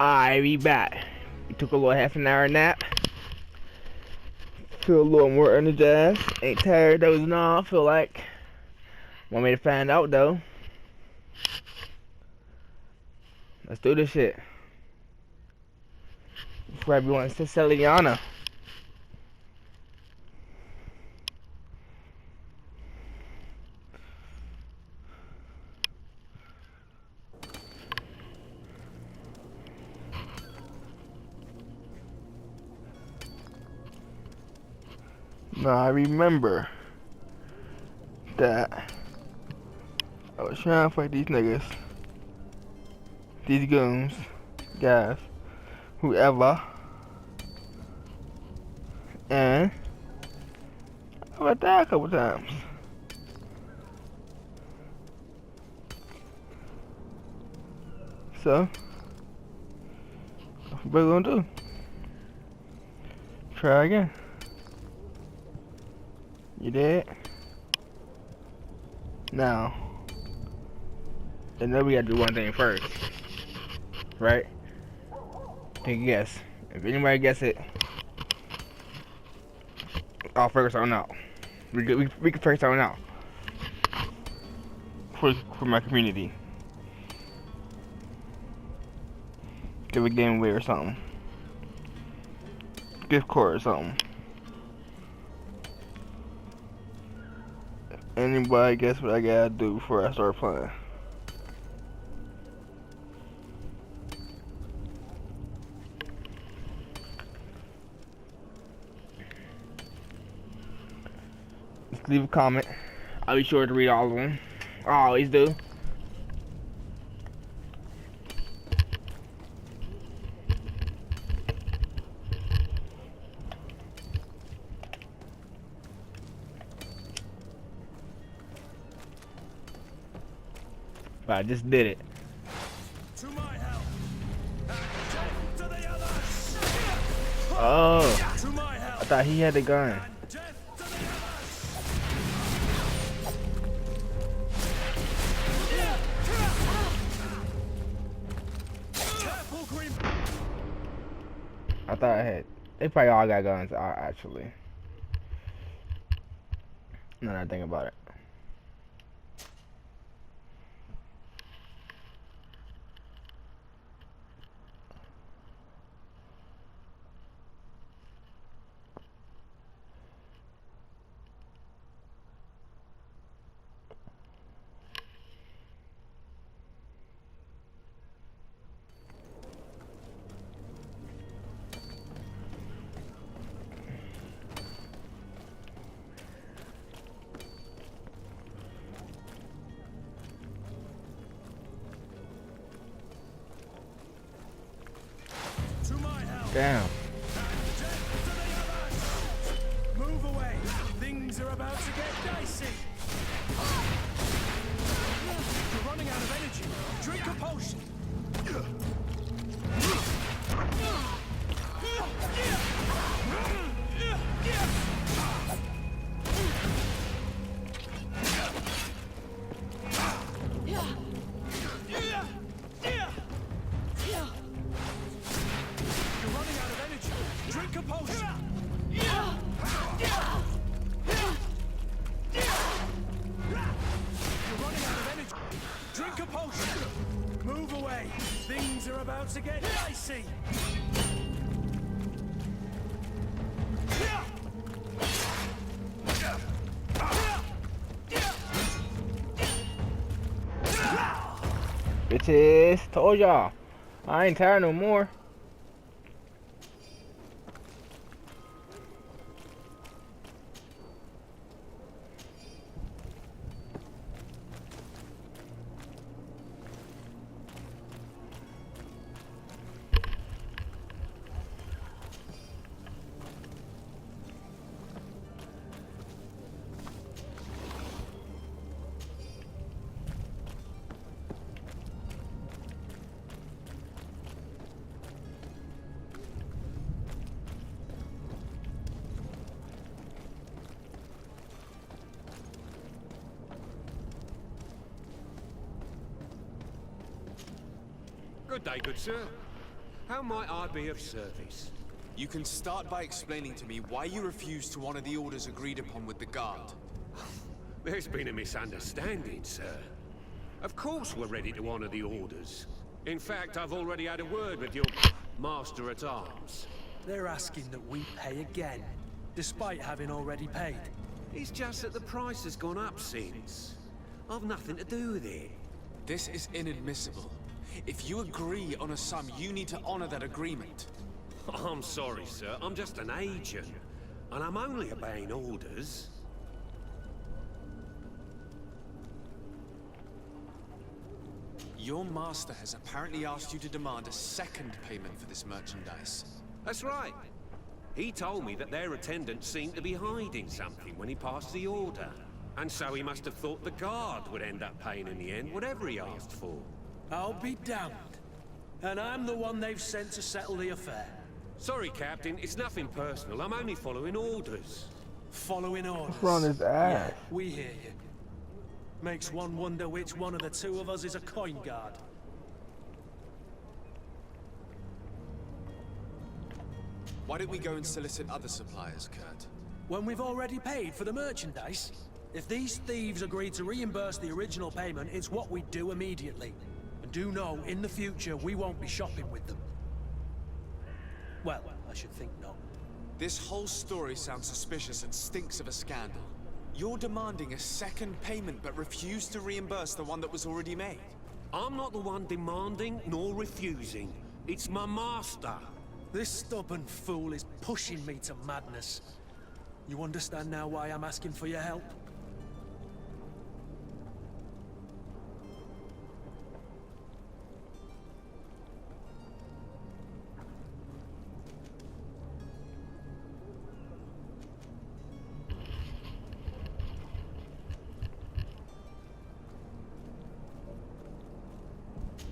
Alright, we back. We took a little half an hour nap. Feel a little more energized. Ain't tired, dozing off. Feel like want me to find out though. Let's do this shit. Before everyone says Celiana. Now I remember that I was trying to fight these niggas, these goons, guys, whoever, and I got that a couple times. So, what we gonna do? Try again. You did? Now, and then we gotta do one thing first, right? Take a guess. If anybody gets it, I'll figure something out. We can figure something out for my community. Give a game away or something. Gift card or something. Anybody guess what I gotta do before I start playing? Just leave a comment. I'll be sure to read all of them. I always do. But I just did it. To my help. To the others. Oh, To my help. I thought he had the gun. Death to the others. Careful, Green. I thought I had. They probably all got guns, actually. Now that I think about it. To my help. Damn. Move away. Things are about to get dicey. You're running out of energy. Drink a potion. You're running out of energy. Drink a potion. You're running out of energy. Drink a potion. Move away. Things are about to get dicey. Bitches, told y'all. I ain't tired no more. Good day, good sir. How might I be of service? You can start by explaining to me why you refuse to honor the orders agreed upon with the guard. There's been a misunderstanding, sir. Of course we're ready to honor the orders. In fact, I've already had a word with your master-at-arms. They're asking that we pay again, despite having already paid. It's just that the price has gone up since. I've nothing to do with it. This is inadmissible. If you agree on a sum, you need to honor that agreement. I'm sorry, sir. I'm just an agent. And I'm only obeying orders. Your master has apparently asked you to demand a second payment for this merchandise. That's right. He told me that their attendant seemed to be hiding something when he passed the order. And so he must have thought the guard would end up paying in the end, whatever he asked for. I'll be damned. And I'm the one they've sent to settle the affair. Sorry, Captain. It's nothing personal. I'm only following orders. Following orders? What's wrong with his ass? Yeah, we hear you. Makes one wonder which one of the two of us is a coin guard. Why don't we go and solicit other suppliers, Kurt? When we've already paid for the merchandise? If these thieves agree to reimburse the original payment, it's what we do immediately. And do know, in the future, we won't be shopping with them. Well, I should think not. This whole story sounds suspicious and stinks of a scandal. You're demanding a second payment but refuse to reimburse the one that was already made. I'm not the one demanding nor refusing. It's my master. This stubborn fool is pushing me to madness. You understand now why I'm asking for your help?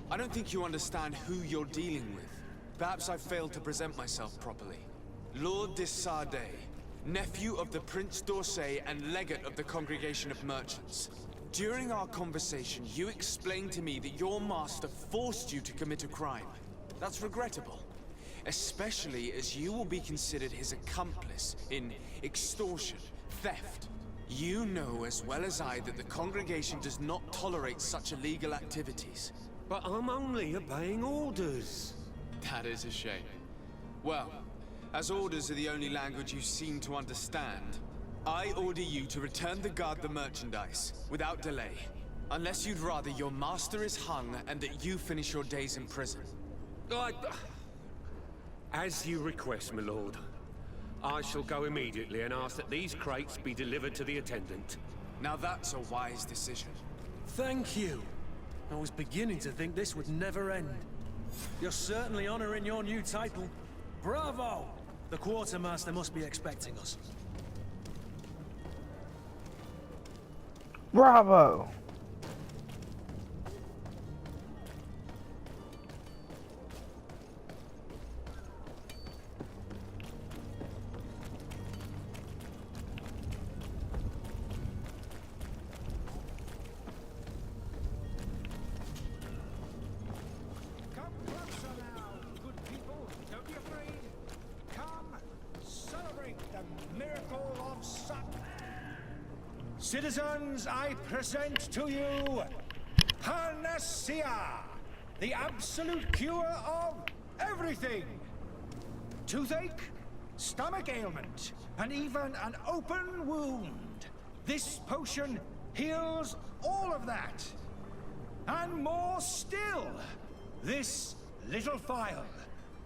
I don't think you understand who you're dealing with. Perhaps I failed to present myself properly. Lord de Sardet, nephew of the Prince d'Orsay and legate of the Congregation of Merchants. During our conversation, you explained to me that your master forced you to commit a crime. That's regrettable, especially as you will be considered his accomplice in extortion, theft. You know as well as I that the Congregation does not tolerate such illegal activities. But I'm only obeying orders. That is a shame. Well, as orders are the only language you seem to understand, I order you to return the guard the merchandise, without delay. Unless you'd rather your master is hung and that you finish your days in prison. As you request, my lord. I shall go immediately and ask that these crates be delivered to the attendant. Now that's a wise decision. Thank you. I was beginning to think this would never end. You're certainly honoring your new title. Bravo! The quartermaster must be expecting us. Bravo! Citizens, I present to you Panacea, the absolute cure of everything. Toothache, stomach ailment, and even an open wound. This potion heals all of that. And more still, this little phial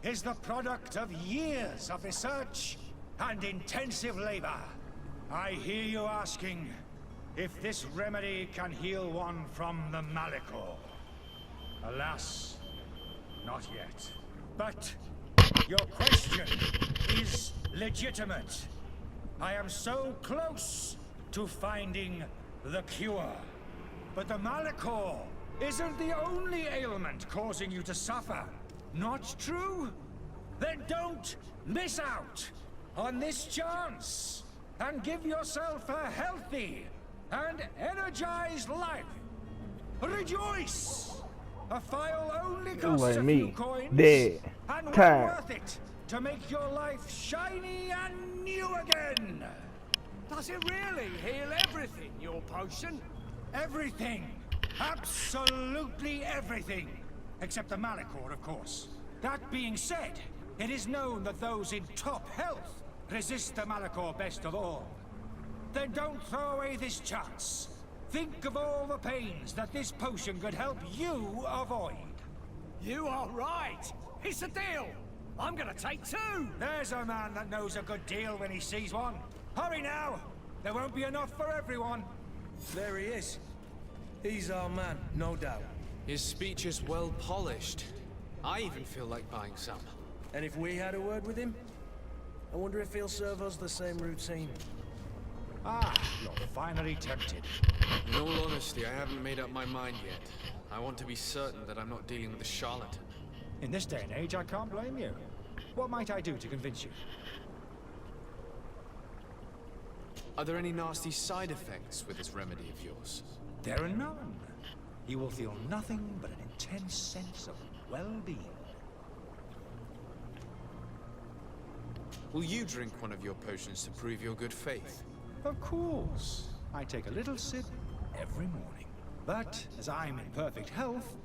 is the product of years of research and intensive labor. I hear you asking if this remedy can heal one from the Malichor. Alas, not yet. But your question is legitimate. I am so close to finding the cure. But the Malichor isn't the only ailment causing you to suffer. Not true? Then don't miss out on this chance and give yourself a healthy and energized life. Rejoice! A file only costs a few coins, dead. and time. Worth it to make your life shiny and new again. Does it really heal everything, your potion? Everything. Absolutely everything. Except the Malachor, of course. That being said, it is known that those in top health resist the Malachor best of all. Then don't throw away this chance. Think of all the pains that this potion could help you avoid. You are right. It's a deal. I'm gonna take 2. There's a man that knows a good deal when he sees one. Hurry now. There won't be enough for everyone. There he is. He's our man, no doubt. His speech is well polished. I even feel like buying some. And if we had a word with him, I wonder if he'll serve us the same routine. Ah, you're finally tempted. In all honesty, I haven't made up my mind yet. I want to be certain that I'm not dealing with a charlatan. In this day and age, I can't blame you. What might I do to convince you? Are there any nasty side effects with this remedy of yours? There are none. You will feel nothing but an intense sense of well-being. Will you drink one of your potions to prove your good faith? Of course. I take a little sip every morning. But as I'm in perfect health,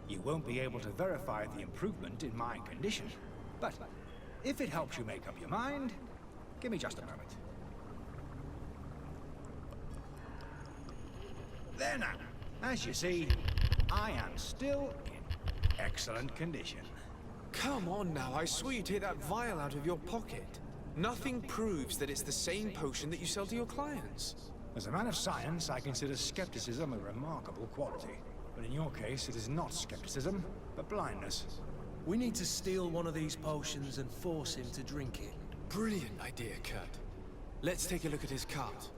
you won't be able to verify the improvement in my condition. But if it helps you make up your mind, give me just a moment. There now. As you see, I am still in excellent condition. Come on now, I swear you'd take that vial out of your pocket. Nothing proves that it's the same potion that you sell to your clients. As a man of science, I consider skepticism a remarkable quality. But in your case, it is not skepticism, but blindness. We need to steal one of these potions and force him to drink it. Brilliant idea, Kurt. Let's take a look at his cart.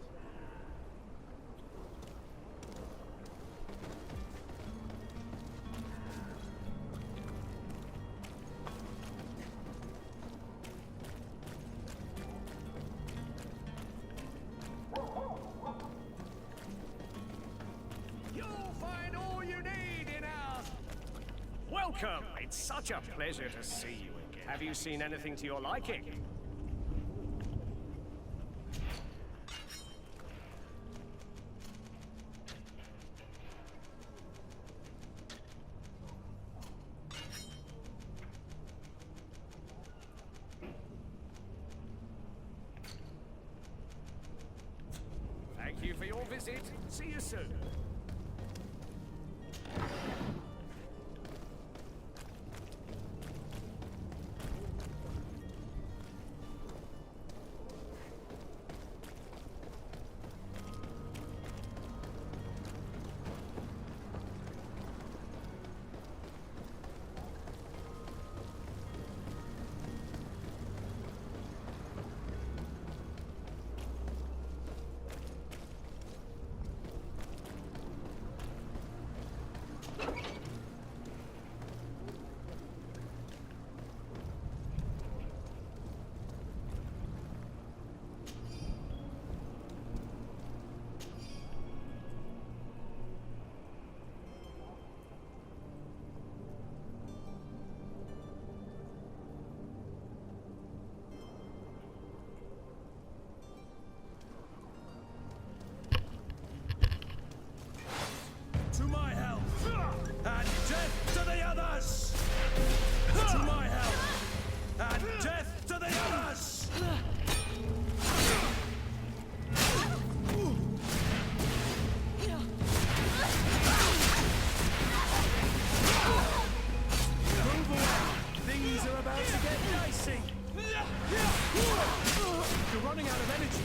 Welcome! It's such a pleasure to see you again. Have you seen anything to your liking? Thank you for your visit. See you soon. To my health! And death to the others! To my health! And death to the others! Move away! Things are about to get dicey! You're running out of energy!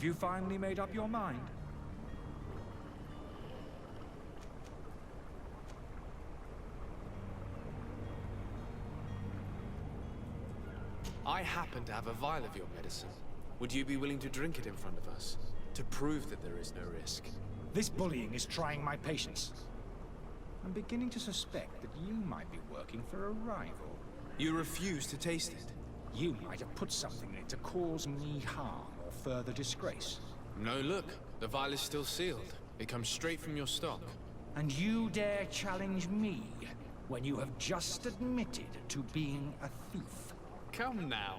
Have you finally made up your mind? I happen to have a vial of your medicine. Would you be willing to drink it in front of us? To prove that there is no risk? This bullying is trying my patience. I'm beginning to suspect that you might be working for a rival. You refuse to taste it? You might have put something in it to cause me harm or further disgrace. No, look. The vial is still sealed. It comes straight from your stock. And you dare challenge me when you have just admitted to being a thief? Come now.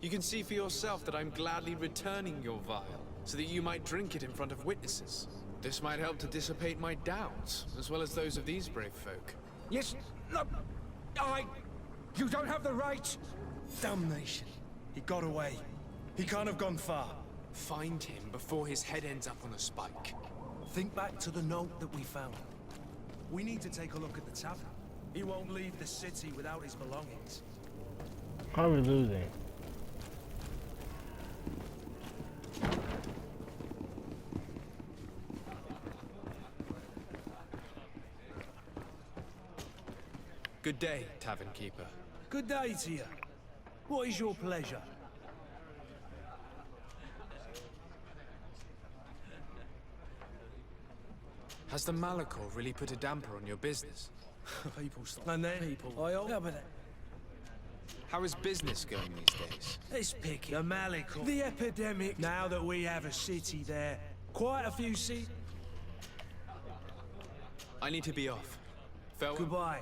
You can see for yourself that I'm gladly returning your vial, so that you might drink it in front of witnesses. This might help to dissipate my doubts, as well as those of these brave folk. Yes, no, you don't have the right. Damnation. He got away. He can't have gone far. Find him before his head ends up on a spike. Think back to the note that we found. We need to take a look at the tavern. He won't leave the city without his belongings. How are we losing? Good day, tavern keeper. Good day to you. What is your pleasure? Has the Malachor really put a damper on your business? People stop. And then people. Yeah, but How is business going these days? it's picky. The Malachor. The epidemic. Now that we have a city there, quite a few I need to be off. Farewell. Goodbye.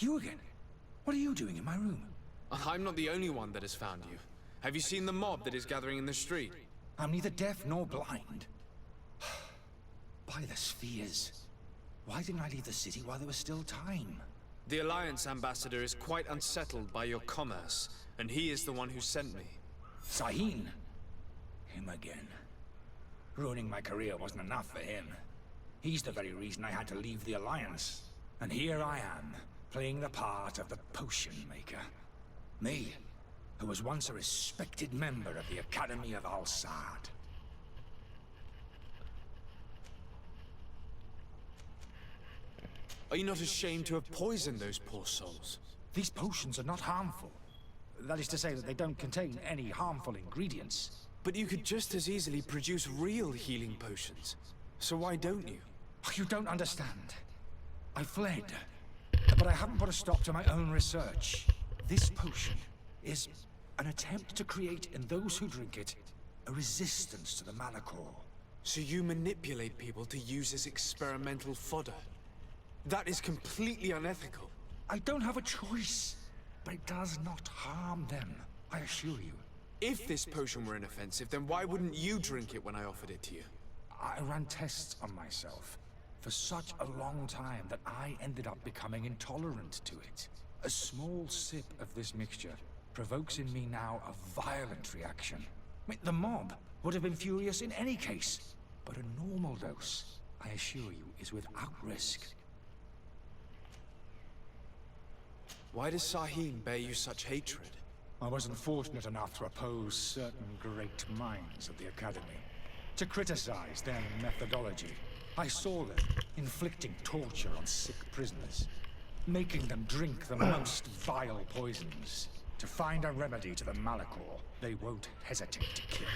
You again? What are you doing in my room? I'm not the only one that has found you. Have you seen the mob that is gathering in the street? I'm neither deaf nor blind. By the spheres. Why didn't I leave the city while there was still time? The Alliance ambassador is quite unsettled by your commerce, and he is the one who sent me. Sahin? Him again. Ruining my career wasn't enough for him. He's the very reason I had to leave the Alliance. And here I am, playing the part of the potion maker. Me, who was once a respected member of the Academy of Al-Sad. Are you not ashamed to have poisoned those poor souls? These potions are not harmful. That is to say that they don't contain any harmful ingredients. But you could just as easily produce real healing potions. So why don't you? Oh, you don't understand. I fled, but I haven't put a stop to my own research. This potion is an attempt to create in those who drink it a resistance to the Malachor. So you manipulate people to use as experimental fodder? That is completely unethical. I don't have a choice, but it does not harm them, I assure you. If this potion were inoffensive, then why wouldn't you drink it when I offered it to you? I ran tests on myself for such a long time that I ended up becoming intolerant to it. A small sip of this mixture provokes in me now a violent reaction. I mean, the mob would have been furious in any case, but a normal dose, I assure you, is without risk. Why does Sahin bear you such hatred? I wasn't fortunate enough to oppose certain great minds of the Academy, to criticize their methodology. I saw them inflicting torture on sick prisoners, making them drink the most vile poisons. To find a remedy to the Malachor, they won't hesitate to kill.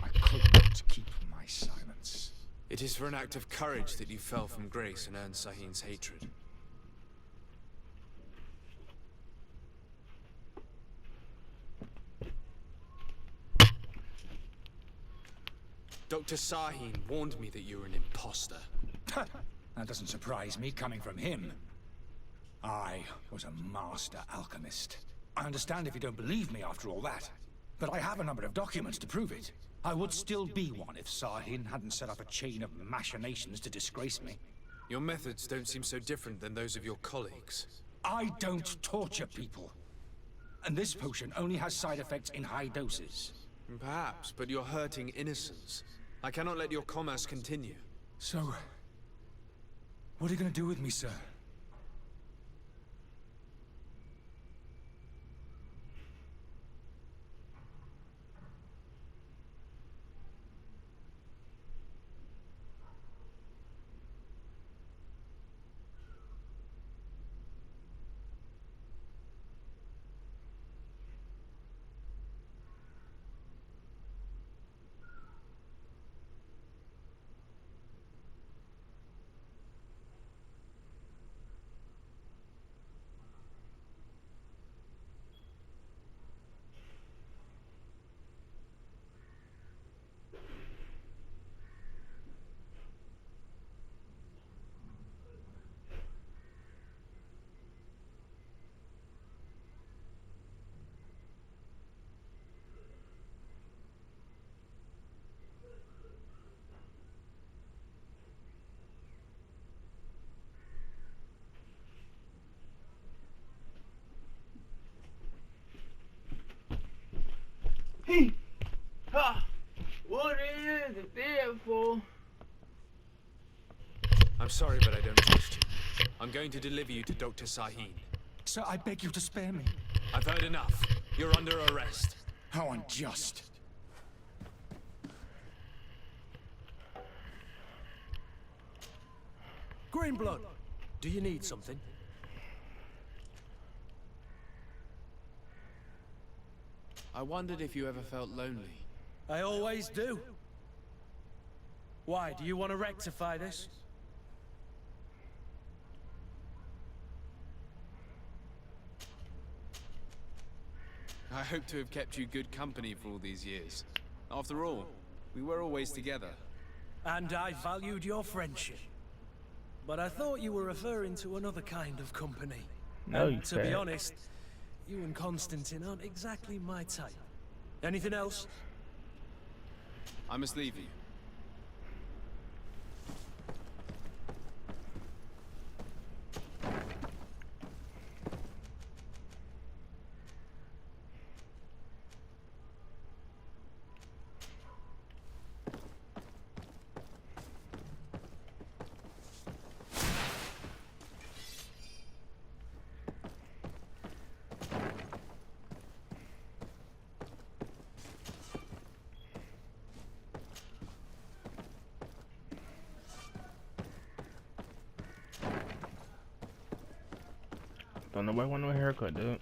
I could not keep my silence. It is for an act of courage that you fell from grace and earned Sahin's hatred. Dr. Sahin warned me that you were an imposter. That doesn't surprise me, coming from him. I was a master alchemist. I understand if you don't believe me after all that, but I have a number of documents to prove it. I would still be one if Sahin hadn't set up a chain of machinations to disgrace me. Your methods don't seem so different than those of your colleagues. I don't torture people. And this potion only has side effects in high doses. Perhaps, but you're hurting innocents. I cannot let your commerce continue. So, what are you gonna do with me, sir? What is it there for? I'm sorry, but I don't trust you. I'm going to deliver you to Dr. Sahin. Sir, I beg you to spare me. I've heard enough. You're under arrest. How unjust. Greenblood, do you need something? I wondered if you ever felt lonely. I always do. Why, do you want to rectify this? I hope to have kept you good company for all these years. After all, we were always together. And I valued your friendship. But I thought you were referring to another kind of company. No, you And to be fat. honest, you and Constantine aren't exactly my type. Anything else? I must leave you. Don't nobody want no haircut, dude.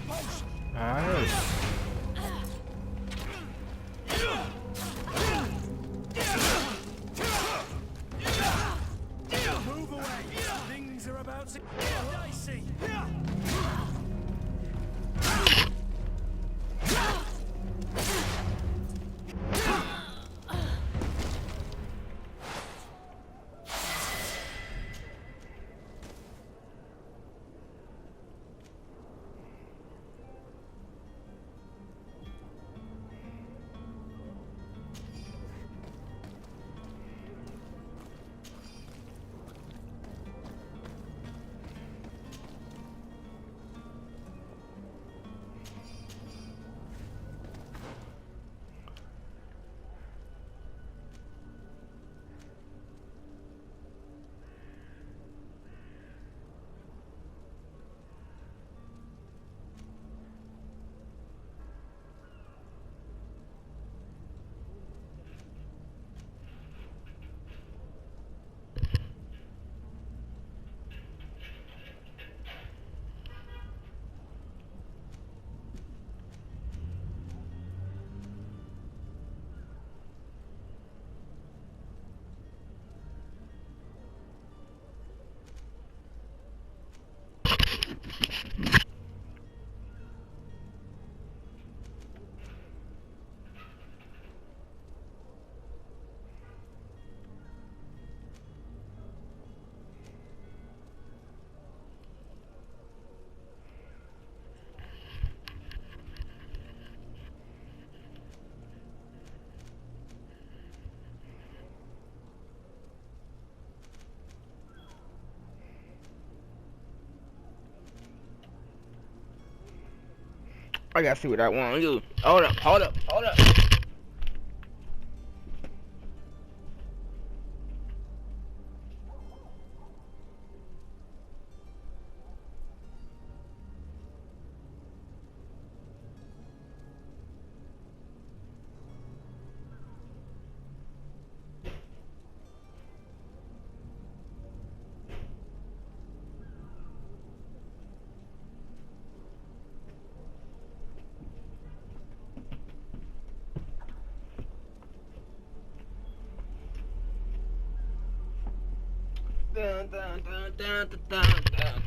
potion. Alright. Move away. Things are about to get dicey. I gotta see what I want to do. Hold up, hold up, hold up. Dun, dun, dun, dun, dun, dun, dun,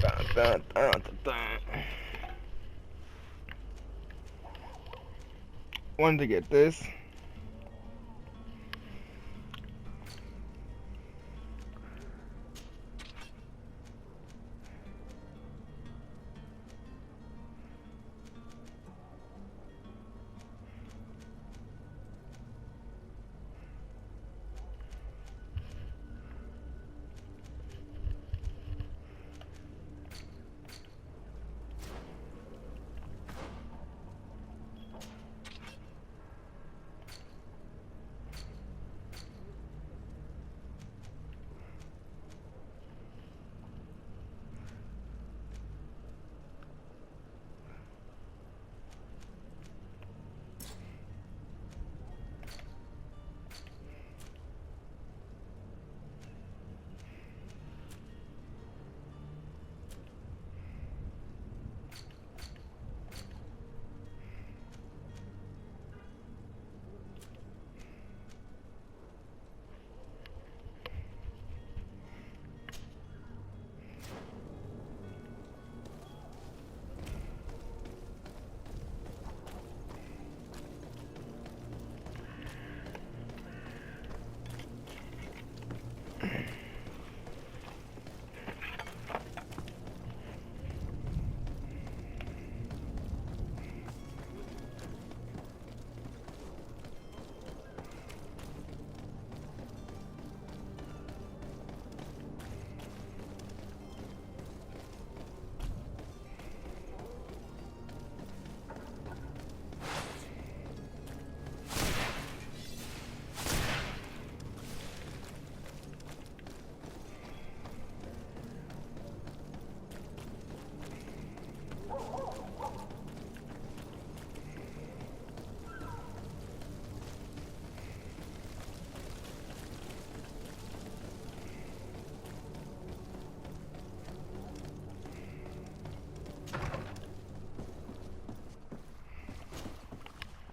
dun, dun, dun, dun, dun. Wanted to get this.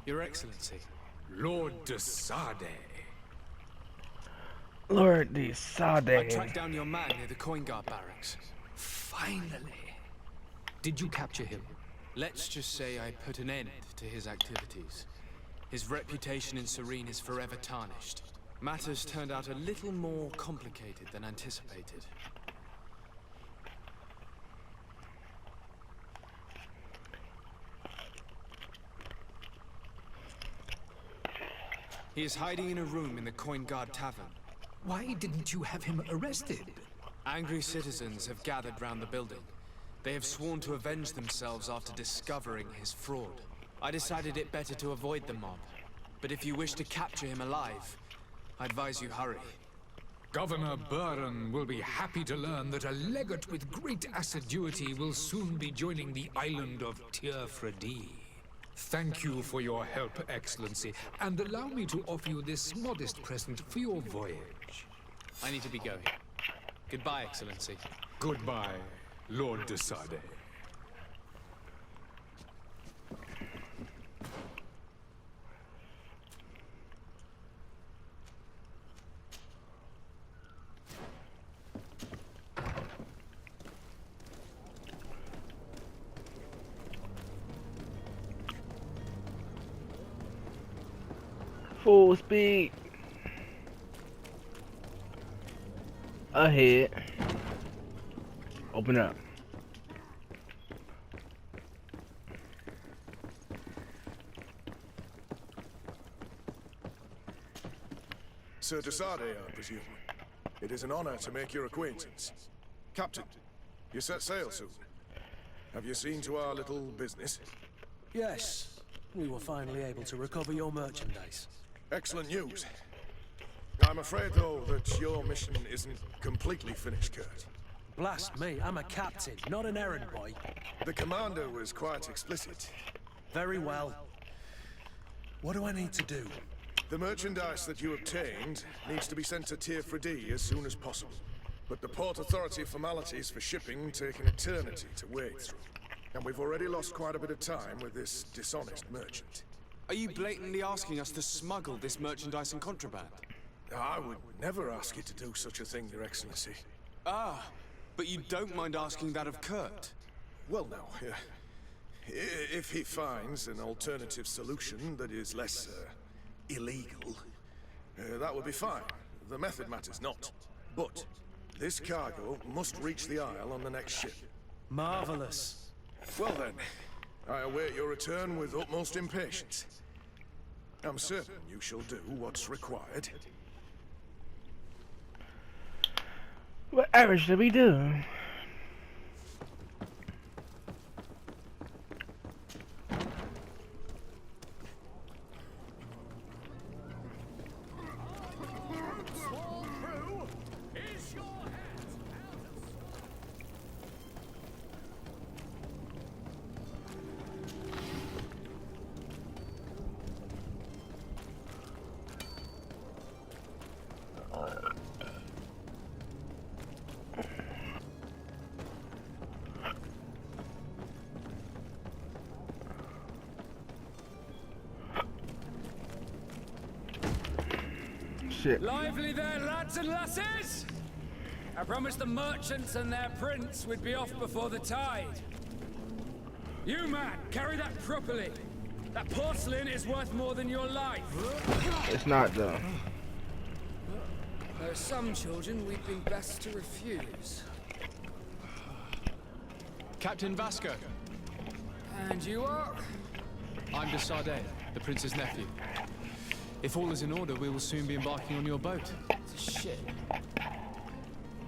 Your Excellency. Lord de Sade. Lord de I Sade. tracked down your man near the coin guard barracks. Finally. Did you capture him? Let's just say I put an end to his activities. His reputation in Serene is forever tarnished. Matters turned out a little more complicated than anticipated. He is hiding in a room in the Coin Guard Tavern. Why didn't you have him arrested? Angry citizens have gathered round the building. They have sworn to avenge themselves after discovering his fraud. I decided it better to avoid the mob. But if you wish to capture him alive, I advise you hurry. Governor Buren will be happy to learn that a legate with great assiduity will soon be joining the island of Ps4. Thank you for your help, Excellency, and allow me to offer you this modest present for your voyage. I need to be going. Goodbye, Excellency. Goodbye, Lord de Sade. Full speed. Ahead. Open up. Sir de Sade, I presume. It is an honor to make your acquaintance. Captain, you set sail soon. Have you seen to our little business? Yes, we were finally able to recover your merchandise. Excellent news. I'm afraid, though, that your mission isn't completely finished, Kurt. Blast me, I'm a captain, not an errand boy. The commander was quite explicit. Very well. What do I need to do? The merchandise that you obtained needs to be sent to Ps4 as soon as possible. But the Port Authority formalities for shipping take an eternity to wade through. And we've already lost quite a bit of time with this dishonest merchant. Are you blatantly asking us to smuggle this merchandise and contraband? I would never ask you to do such a thing, Your Excellency. Ah, but you don't mind asking that of Kurt? Well, no. If he finds an alternative solution that is less illegal, that would be fine. The method matters not. But this cargo must reach the Isle on the next ship. Marvelous. Well then, I await your return with utmost impatience. I'm certain you shall do what's required. Whatever should we do? Shit. Lively there, lads and lasses! I promised the merchants and their prince we'd be off before the tide. You, man, carry that properly. That porcelain is worth more than your life. It's not though. There are some children we'd been best to refuse. Captain Vasco. And you are? I'm de Sade, the prince's nephew. If all is in order, we will soon be embarking on your boat. It's a ship.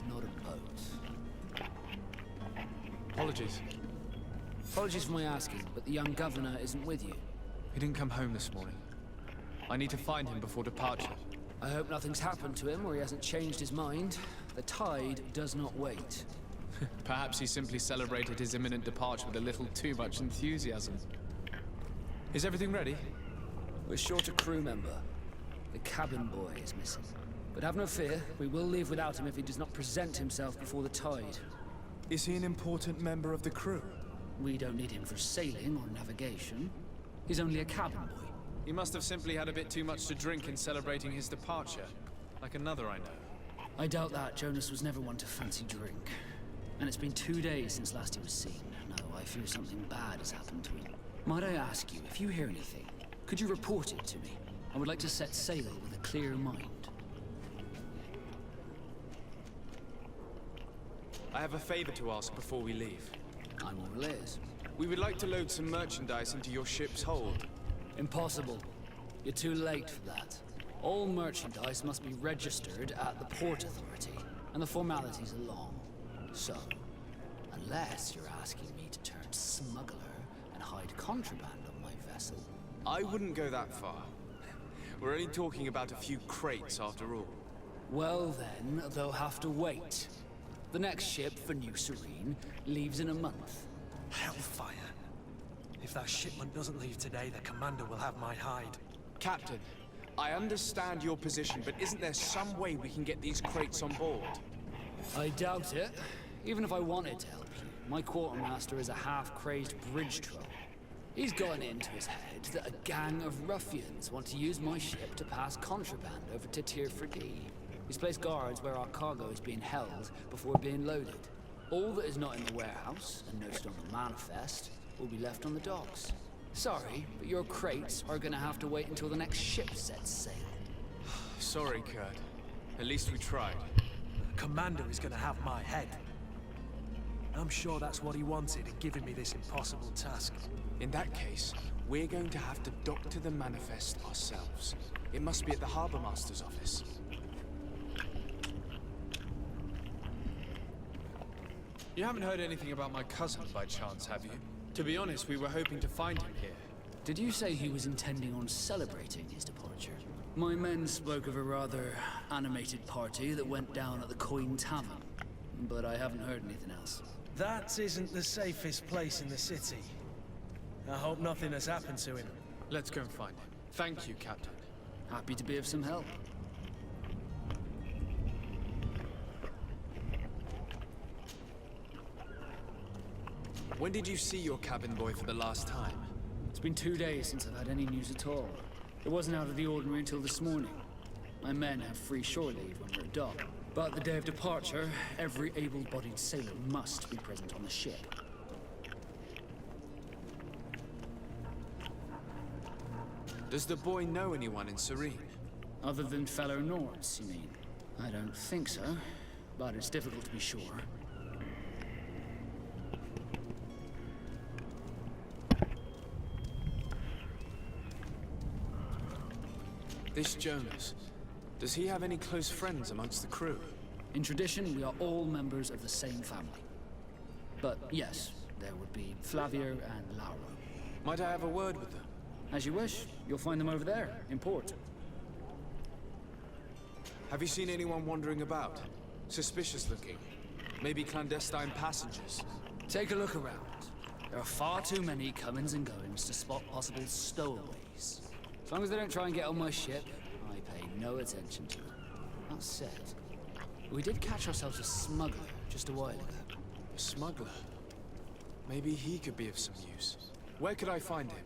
Not a boat. Apologies. Apologies for my asking, but the young governor isn't with you. He didn't come home this morning. I need to find him before departure. I hope nothing's happened to him or he hasn't changed his mind. The tide does not wait. Perhaps he simply celebrated his imminent departure with a little too much enthusiasm. Is everything ready? We're short a crew member. The cabin boy is missing. But have no fear, we will leave without him if he does not present himself before the tide. Is he an important member of the crew? We don't need him for sailing or navigation. He's only a cabin boy. He must have simply had a bit too much to drink in celebrating his departure, like another I know. I doubt that. Jonas was never one to fancy drink. And it's been 2 days since last he was seen. No, I fear something bad has happened to him. Might I ask you, if you hear anything, could you report it to me? I would like to set sail with a clear mind. I have a favor to ask before we leave. I'm all ears. We would like to load some merchandise into your ship's hold. Impossible. You're too late for that. All merchandise must be registered at the Port Authority, and the formalities are long. So, unless you're asking me to turn smuggler and hide contraband on my vessel... I wouldn't go that far. We're only talking about a few crates after all. Well then, they'll have to wait. The next ship for New Serene leaves in a month. Hellfire. If that shipment doesn't leave today, the commander will have my hide. Captain, I understand your position, but isn't there some way we can get these crates on board? I doubt it. Even if I wanted to help you, my quartermaster is a half-crazed bridge troll. He's gotten into his head that a gang of ruffians want to use my ship to pass contraband over to Ps4. He's placed guards where our cargo is being held before being loaded. All that is not in the warehouse, and noted on the manifest, will be left on the docks. Sorry, but your crates are gonna have to wait until the next ship sets sail. Sorry, Kurt. At least we tried. The commander is gonna have my head. I'm sure that's what he wanted in giving me this impossible task. In that case, we're going to have to doctor the manifest ourselves. It must be at the Harbour Master's office. You haven't heard anything about my cousin by chance, have you? To be honest, we were hoping to find him here. Did you say he was intending on celebrating his departure? My men spoke of a rather animated party that went down at the Coin Tavern, but I haven't heard anything else. That isn't the safest place in the city. I hope nothing has happened to him. Let's go and find him. Thank you, Captain. Happy to be of some help. When did you see your cabin boy for the last time? It's been 2 days since I've had any news at all. It wasn't out of the ordinary until this morning. My men have free shore leave when we're at dock. But the day of departure, every able-bodied sailor must be present on the ship. Does the boy know anyone in Serene? Other than fellow Nords, you mean? I don't think so, but it's difficult to be sure. This Jonas, does he have any close friends amongst the crew? In tradition, we are all members of the same family. But yes, there would be Flavio and Lauro. Might I have a word with them? As you wish. You'll find them over there, in port. Have you seen anyone wandering about? Suspicious looking? Maybe clandestine passengers? Take a look around. There are far too many comings and goings to spot possible stowaways. As long as they don't try and get on my ship, I pay no attention to them. That said, we did catch ourselves a smuggler just a while ago. A smuggler? Maybe he could be of some use. Where could I find him?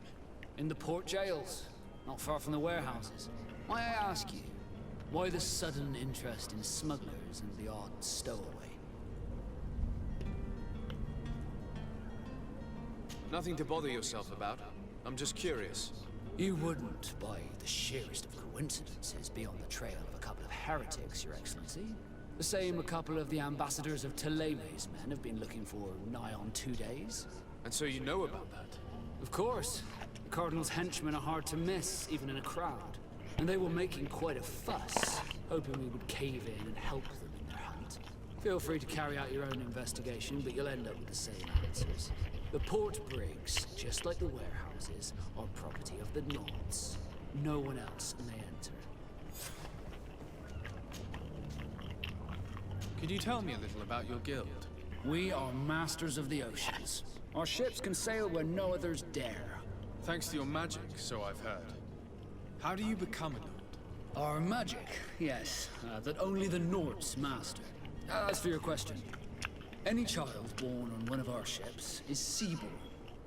In the port jails, not far from the warehouses. May I ask you, why the sudden interest in smugglers and the odd stowaway? Nothing to bother yourself about. I'm just curious. You wouldn't, by the sheerest of coincidences, be on the trail of a couple of heretics, Your Excellency. The same a couple of the ambassadors of Ptolemy's men have been looking for nigh on 2 days. And so you know about that? Of course. The Cardinal's henchmen are hard to miss, even in a crowd. And they were making quite a fuss, hoping we would cave in and help them in their hunt. Feel free to carry out your own investigation, but you'll end up with the same answers. The port brigs, just like the warehouses, are property of the Nords. No one else may enter. Could you tell me a little about your guild? We are masters of the oceans. Our ships can sail where no others dare. Thanks to your magic, so I've heard. How do you become a Nord? Our magic, yes, that only the Nords master. As for your question, any child born on one of our ships is sea-born.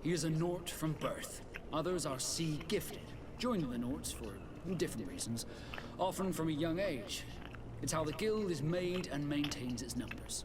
He is a Nord from birth. Others are sea-gifted. joined the Nords for different reasons, often from a young age. It's how the guild is made and maintains its numbers.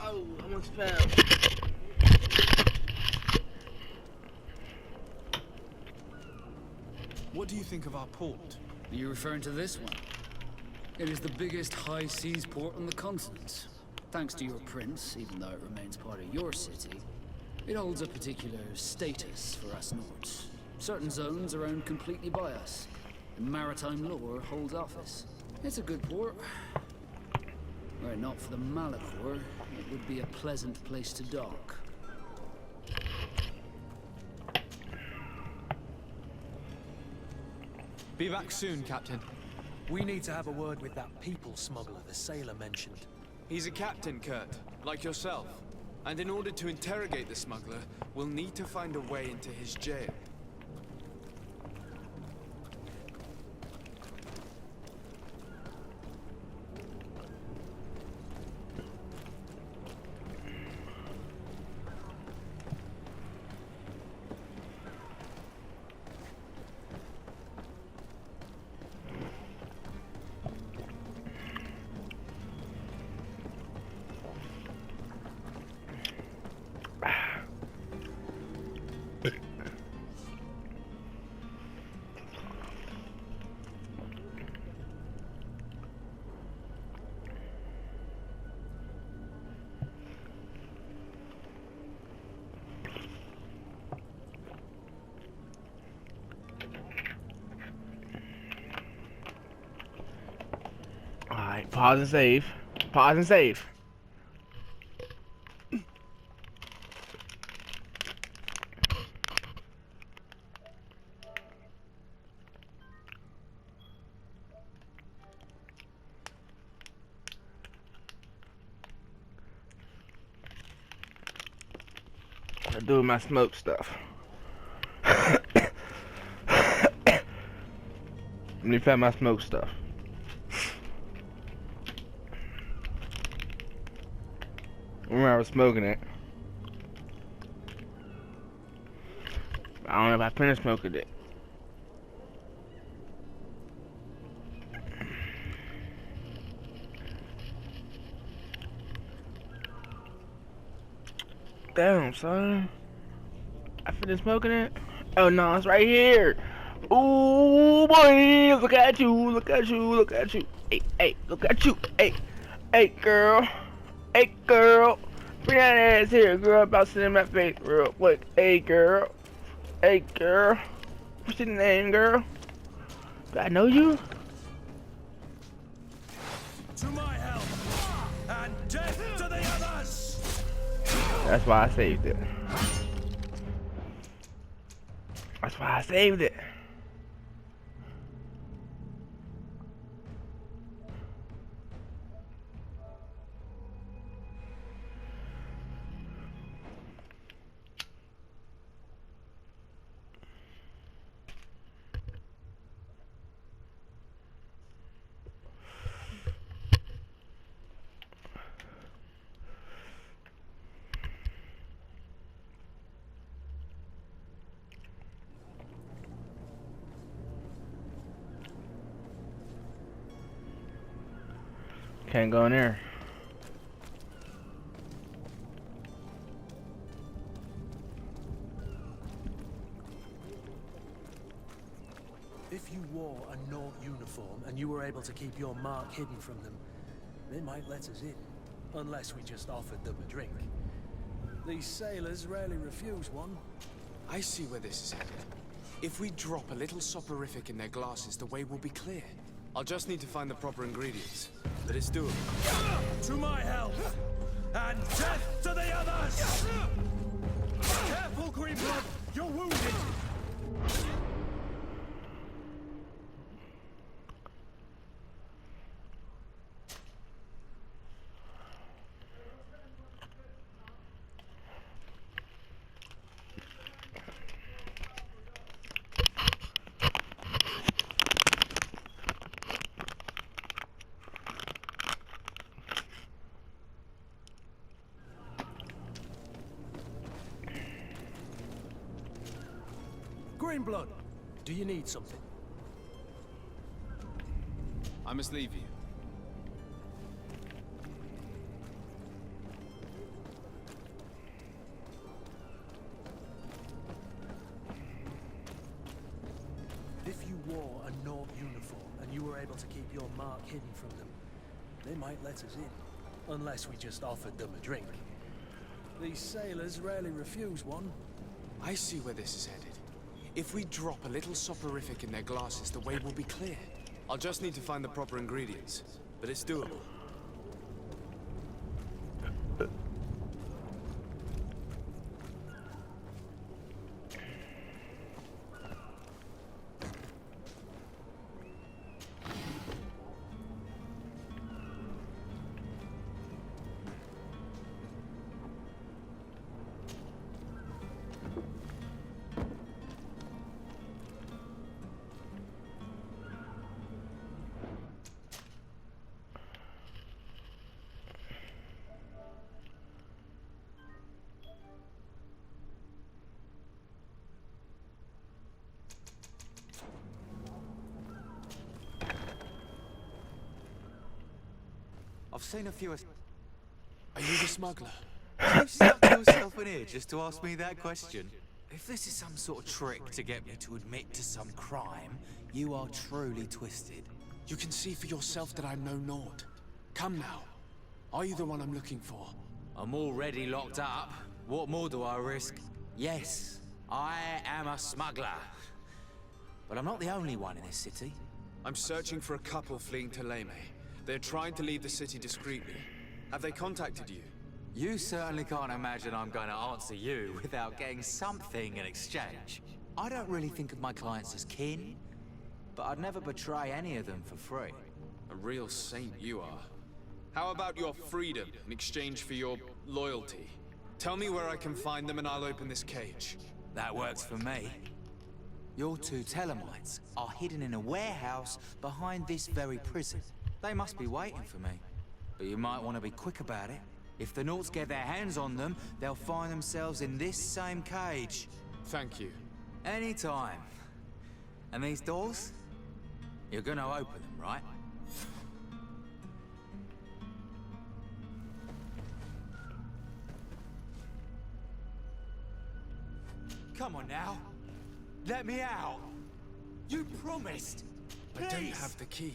Oh, almost fell. What do you think of our port? Are you referring to this one? It is the biggest high seas port on the continent. Thanks to your prince, even though it remains part of your city, it holds a particular status for us Nords. Certain zones are owned completely by us, and maritime law holds office. It's a good port. Were it not for the Malachor, it would be a pleasant place to dock. Be back soon, Captain. We need to have a word with that people smuggler the sailor mentioned. He's a captain, Kurt, like yourself. And in order to interrogate the smuggler, we'll need to find a way into his jail. Alright, pause and save. Pause and save. I'm doing my smoke stuff. Let me find my smoke stuff. Remember I was smoking it. I don't know if I finished smoking it. Damn, son. I finished smoking it? Oh no, it's right here. Ooh, boy, look at you, look at you, look at you. Hey, hey, look at you. Hey, hey, girl. Hey, girl. Bring that ass here, girl. I'm about to sit in my face real quick. Hey, girl. Hey, girl. What's your name, girl? Do I know you? To my help, and death to the others! That's why I saved it. That's why I saved it. Can't go in there. If you wore a Naught uniform and you were able to keep your mark hidden from them, they might let us in, unless we just offered them a drink. These sailors rarely refuse one. I see where this is headed. If we drop a little soporific in their glasses, the way will be clear. I'll just need to find the proper ingredients, but it's doable. To my help, and death to the others! Careful, Greenblood! You're wounded! Greenblood, do you need something? I must leave you. If you wore a Naught uniform and you were able to keep your mark hidden from them, they might let us in, unless we just offered them a drink. These sailors rarely refuse one. I see where this is headed. If we drop a little soporific in their glasses, the way will be clear. I'll just need to find the proper ingredients, but it's doable. I've seen a few... Are you the smuggler? You stuck yourself in here just to ask me that question? If this is some sort of trick to get me to admit to some crime, you are truly twisted. You can see for yourself that I'm no Naught. Come now. Are you the one I'm looking for? I'm already locked up. What more do I risk? Yes, I am a smuggler. But I'm not the only one in this city. I'm searching for a couple fleeing to Leme. They're trying to leave the city discreetly. Have they contacted you? You certainly can't imagine I'm going to answer you without getting something in exchange. I don't really think of my clients as kin, but I'd never betray any of them for free. A real saint you are. How about your freedom in exchange for your loyalty? Tell me where I can find them and I'll open this cage. That works for me. Your two Telemites are hidden in a warehouse behind this very prison. They must be waiting for me. But you might want to be quick about it. If the Naughts get their hands on them, they'll find themselves in this same cage. Thank you. Anytime. And these doors? You're gonna open them, right? Come on now. Let me out. You promised. I don't have the key.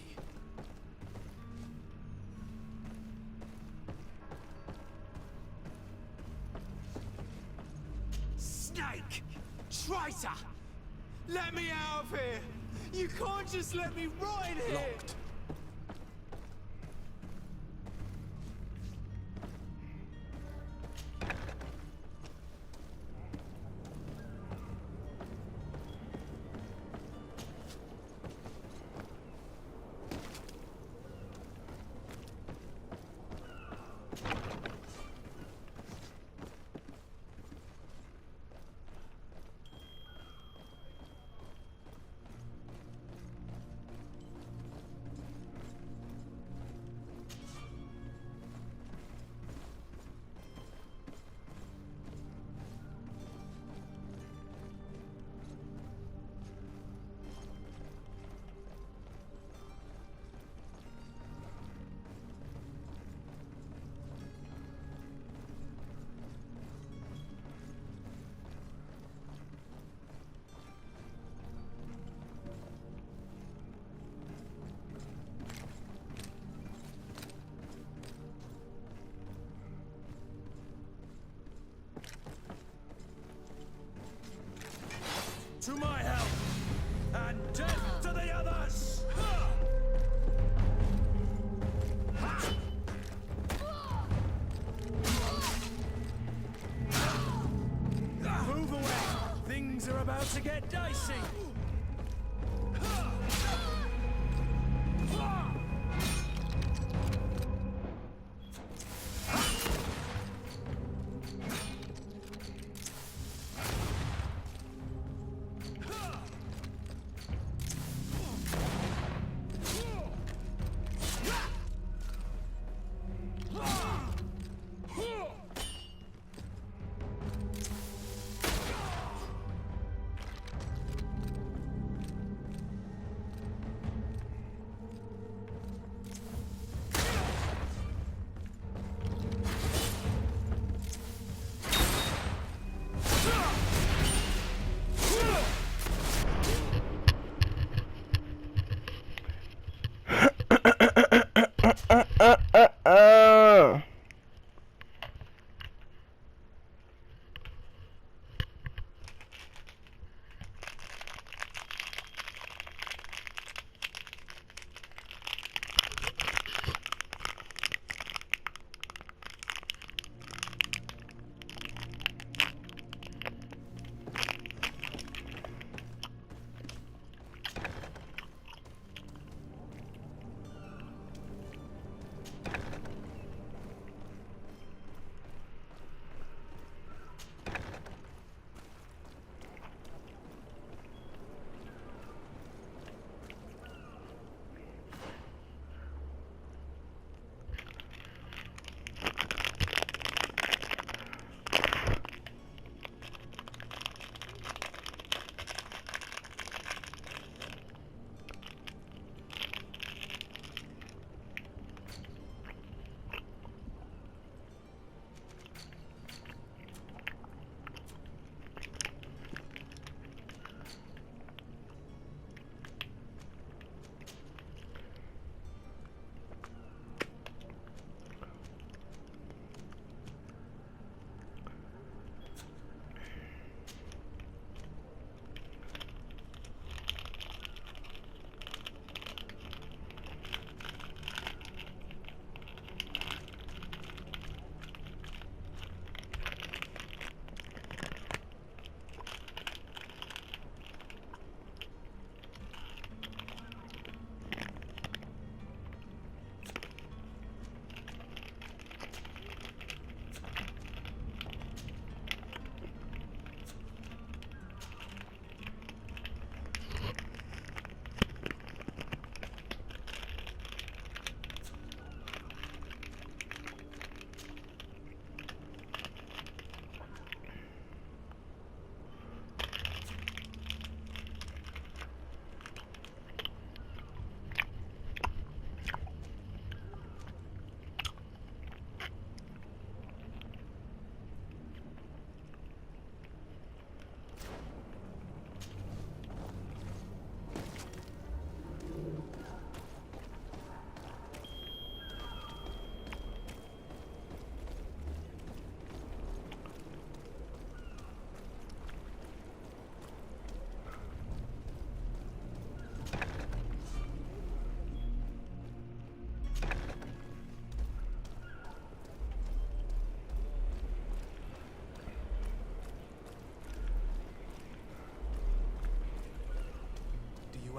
Snake! Traitor! Let me out of here! You can't just let me rot in here! Locked. To my help! And death to the others! Move away! Things are about to get dicey!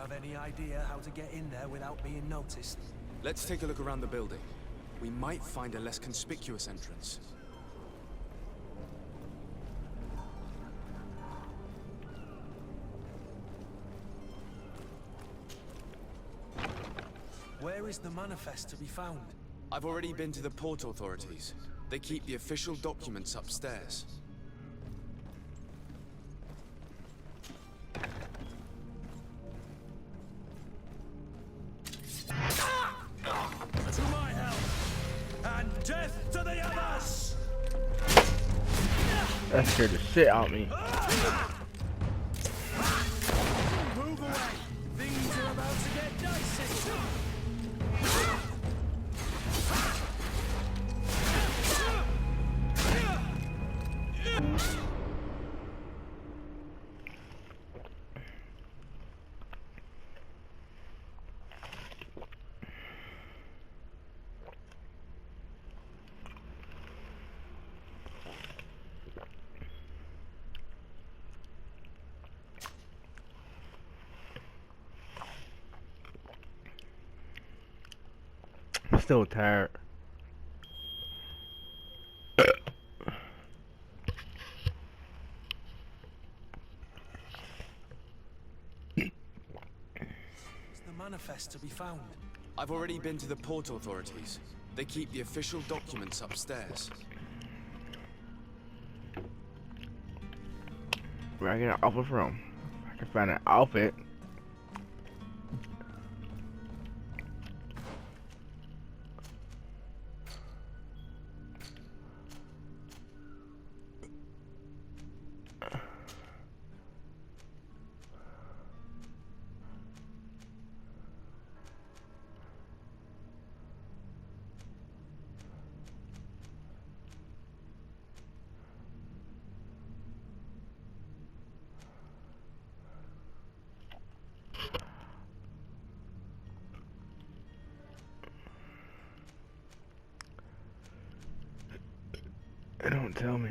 Have any idea how to get in there without being noticed? Let's take a look around the building. We might find a less conspicuous entrance. Where is the manifest to be found? I've already been to the port authorities. They keep the official documents upstairs. To my help! And death to the others! That scared the shit out of me. Move away! Things are about to get dicey! I'm still tired. Is the manifest to be found? I've already been to the port authorities. They keep the official documents upstairs. Where I get an outfit from? I can find an outfit. Don't tell me.